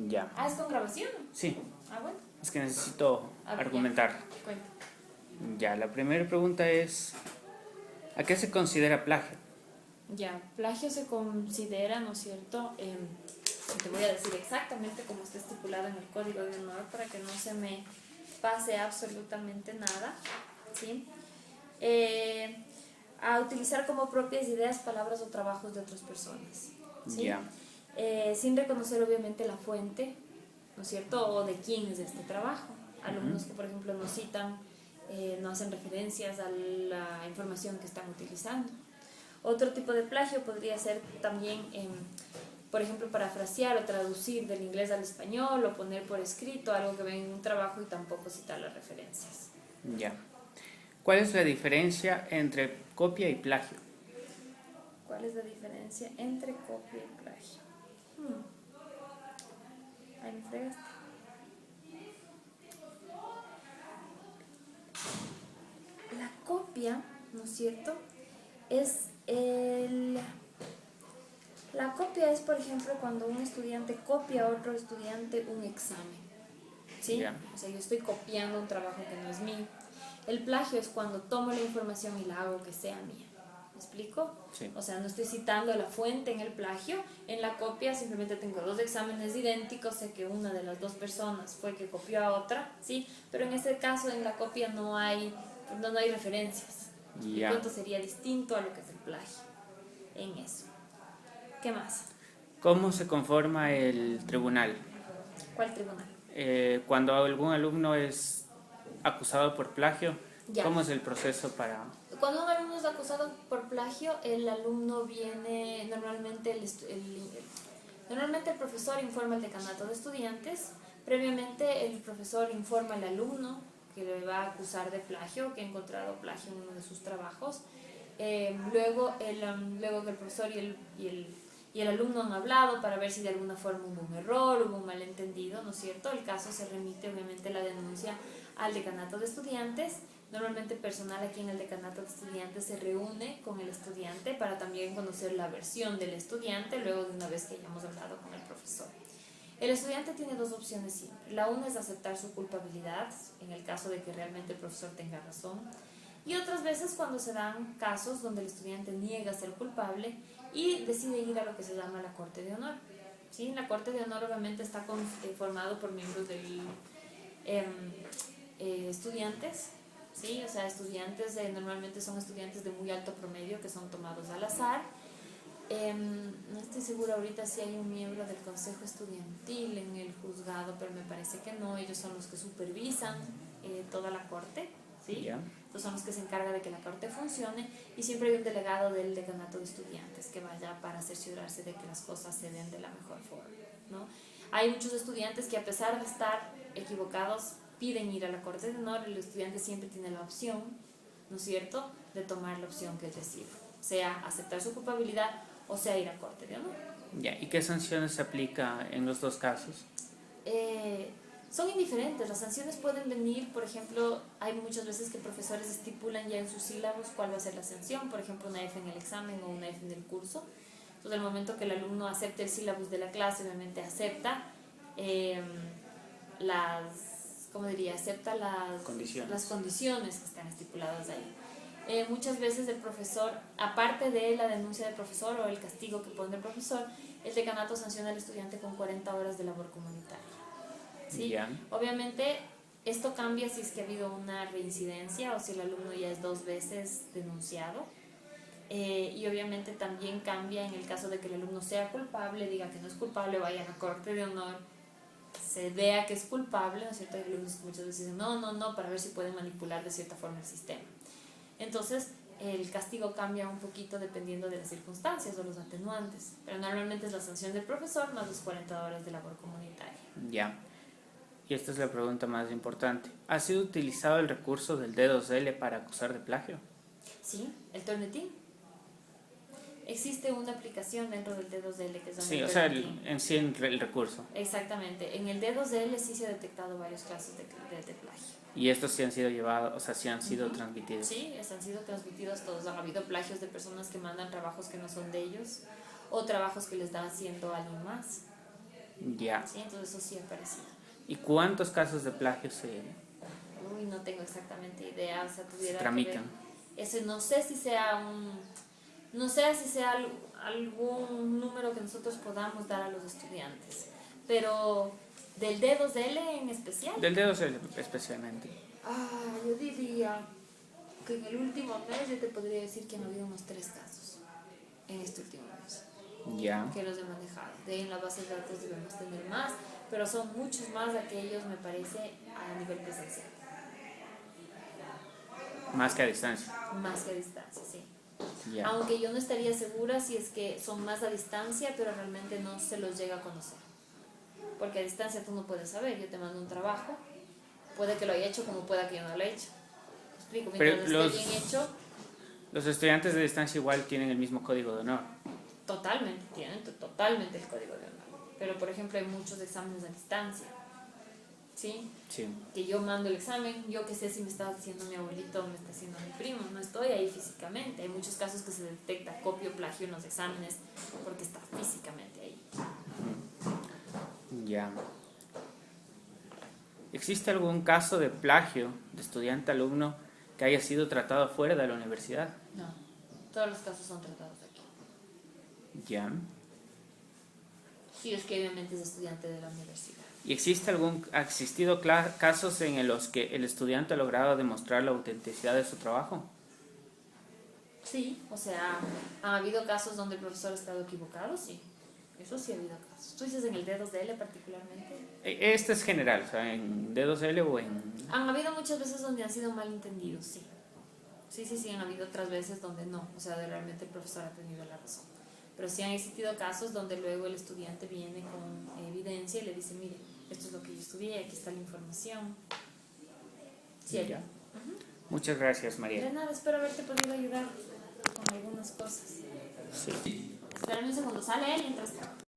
Ya. Ah, ¿es con grabación? Sí, Ah, bueno. es que necesito A ver, argumentar. ya. Cuenta. Ya, la primera pregunta es, ¿a qué se considera plagio? Ya, plagio se considera, ¿no es cierto? Te voy a decir exactamente cómo está estipulado en el Código de Honor para que no se me pase absolutamente nada, ¿sí? A utilizar como propias ideas, palabras o trabajos de otras personas, ¿sí? Ya. Sin reconocer obviamente la fuente, ¿no es cierto? O de quién es este trabajo. Alumnos que, por ejemplo, no citan, no hacen referencias a la información que están utilizando. Otro tipo de plagio podría ser también, por ejemplo, parafrasear o traducir del inglés al español o poner por escrito algo que ven en un trabajo y tampoco citar las referencias. Ya. ¿Cuál es la diferencia entre copia y plagio? ¿Cuál es la diferencia entre copia y plagio? Ahí me fregaste. La copia, ¿no es cierto? Es el... La copia es, por ejemplo, cuando un estudiante copia a otro estudiante un examen, ¿sí? Ya. O sea, yo estoy copiando un trabajo que no es mío. El plagio es cuando tomo la información y la hago que sea mía. ¿Me explico? Sí. O sea, no estoy citando la fuente en el plagio. En la copia simplemente tengo dos exámenes idénticos, sé que una de las dos personas fue que copió a otra, ¿sí? Pero en este caso, en la copia no hay referencias. ¿Me explico? Ya. Entonces sería distinto a lo que es el plagio en eso. ¿Qué más? ¿Cómo se conforma el tribunal? ¿Cuál tribunal? Cuando algún alumno es acusado por plagio, Ya. ¿cómo es el proceso para...? Cuando un alumno es acusado por plagio, el alumno viene, normalmente el profesor informa al decanato de estudiantes, previamente el profesor informa al alumno que le va a acusar de plagio, que ha encontrado plagio en uno de sus trabajos. Luego que el profesor y el alumno han hablado para ver si de alguna forma hubo un error, hubo un malentendido, ¿no es cierto? El caso se remite obviamente la denuncia al decanato de estudiantes. Normalmente personal aquí en el decanato de estudiantes se reúne con el estudiante para también conocer la versión del estudiante luego de una vez que hayamos hablado con el profesor. El estudiante tiene dos opciones siempre. La una es aceptar su culpabilidad en el caso de que realmente el profesor tenga razón, y otras veces cuando se dan casos donde el estudiante niega ser culpable y decide ir a lo que se llama la Corte de Honor. ¿Sí? La Corte de Honor obviamente está formado por miembros del estudiantes, ¿sí? O sea, estudiantes, normalmente son estudiantes de muy alto promedio que son tomados al azar. No estoy segura ahorita si hay un miembro del consejo estudiantil en el juzgado, pero me parece que no. Ellos son los que supervisan toda la corte, ¿sí? Ya. Entonces son los que se encargan de que la corte funcione, y siempre hay un delegado del decanato de estudiantes que vaya para cerciorarse de que las cosas se den de la mejor forma, ¿no? Hay muchos estudiantes que, a pesar de estar equivocados, piden ir a la Corte de Honor. El estudiante siempre tiene la opción, ¿no es cierto?, de tomar la opción que decida, sea aceptar su culpabilidad o sea ir a Corte de Honor. Ya. ¿Y qué sanciones se aplica en los dos casos? Son indiferentes. Las sanciones pueden venir, por ejemplo, hay muchas veces que profesores estipulan ya en sus sílabos cuál va a ser la sanción, por ejemplo, una F en el examen o una F en el curso. Entonces, el momento que el alumno acepte el sílabus de la clase, obviamente acepta acepta las condiciones que están estipuladas ahí. Muchas veces el profesor, aparte de la denuncia del profesor o el castigo que pone el profesor, el decanato sanciona al estudiante con 40 horas de labor comunitaria, ¿sí? Ya. Obviamente esto cambia si es que ha habido una reincidencia o si el alumno ya es 2 veces denunciado. Y obviamente también cambia en el caso de que el alumno sea culpable, diga que no es culpable, vaya a la Corte de Honor, se vea que es culpable, ¿no es cierto? Hay alumnos que muchas veces dicen no, para ver si pueden manipular de cierta forma el sistema. Entonces el castigo cambia un poquito dependiendo de las circunstancias o los atenuantes, pero normalmente es la sanción del profesor más las 40 horas de labor comunitaria. Ya. Y esta es la pregunta más importante. ¿Ha sido utilizado el recurso del D2L para acusar de plagio? Sí, el Turnitin. Existe una aplicación dentro del D2L que se llama Sí, el o sea, Turnitin. en sí el recurso. Exactamente. En el D2L sí se ha detectado varios casos de plagio. Y estos sí han sido llevados, o sea, sí han sido transmitidos. Sí, han sido transmitidos todos. Han habido plagios de personas que mandan trabajos que no son de ellos o trabajos que les están haciendo a alguien más. Ya. ¿sí? Entonces eso sí ha aparecido. ¿Y cuántos casos de plagio se Uy, no tengo exactamente idea, o sea, tuviera que tramitan? ver. Eso no sé si sea no sé si sea algún número que nosotros podamos dar a los estudiantes, pero del D2L en especial. Del dedo se especialmente. Yo diría que en el último mes yo te podría decir que han habido unos 3 casos en este último mes Ya. que los he manejado. De ahí en la base de datos debemos tener más, pero son muchos más aquellos, me parece, a nivel presencial. Más que a distancia. Más que a distancia, sí. Ya. Aunque yo no estaría segura si es que son más a distancia, pero realmente no se los llega a conocer. Porque a distancia tú no puedes saber. Yo te mando un trabajo, puede que lo haya hecho como pueda que yo no lo haya hecho. ¿Me explico? Pero Mientras esté bien hecho, los estudiantes de distancia igual tienen el mismo código de honor. totalmente, tienen totalmente el código de honor. Pero por ejemplo hay muchos exámenes a distancia, ¿sí? Sí. Que yo mando el examen, yo que sé si me está haciendo mi abuelito o me está haciendo mi primo, no estoy ahí físicamente. Hay muchos casos que se detecta copio, plagio en los exámenes porque está físicamente ahí. Ya. ¿Existe algún caso de plagio de estudiante-alumno que haya sido tratado fuera de la universidad? No, todos los casos son tratados aquí. Ya. Sí, es que obviamente es estudiante de la universidad. ¿Y ha existido casos en los que el estudiante ha logrado demostrar la autenticidad de su trabajo? Sí, o sea, ha habido casos donde el profesor ha estado equivocado, sí. Eso sí ha habido casos. ¿Tú dices en el D2L particularmente? Este es general, o sea, en D2L o en... Han habido muchas veces donde han sido malentendidos, sí. Sí, han habido otras veces donde no, o sea, realmente el profesor ha tenido la razón. Pero sí han existido casos donde luego el estudiante viene con evidencia y le dice, mire, esto es lo que yo estudié, aquí está la información. Sí, Ya. Ujú. Muchas gracias, María. De nada, espero haberte podido ayudar con algunas cosas. Sí. Espérame un segundo, sale él y entras tú.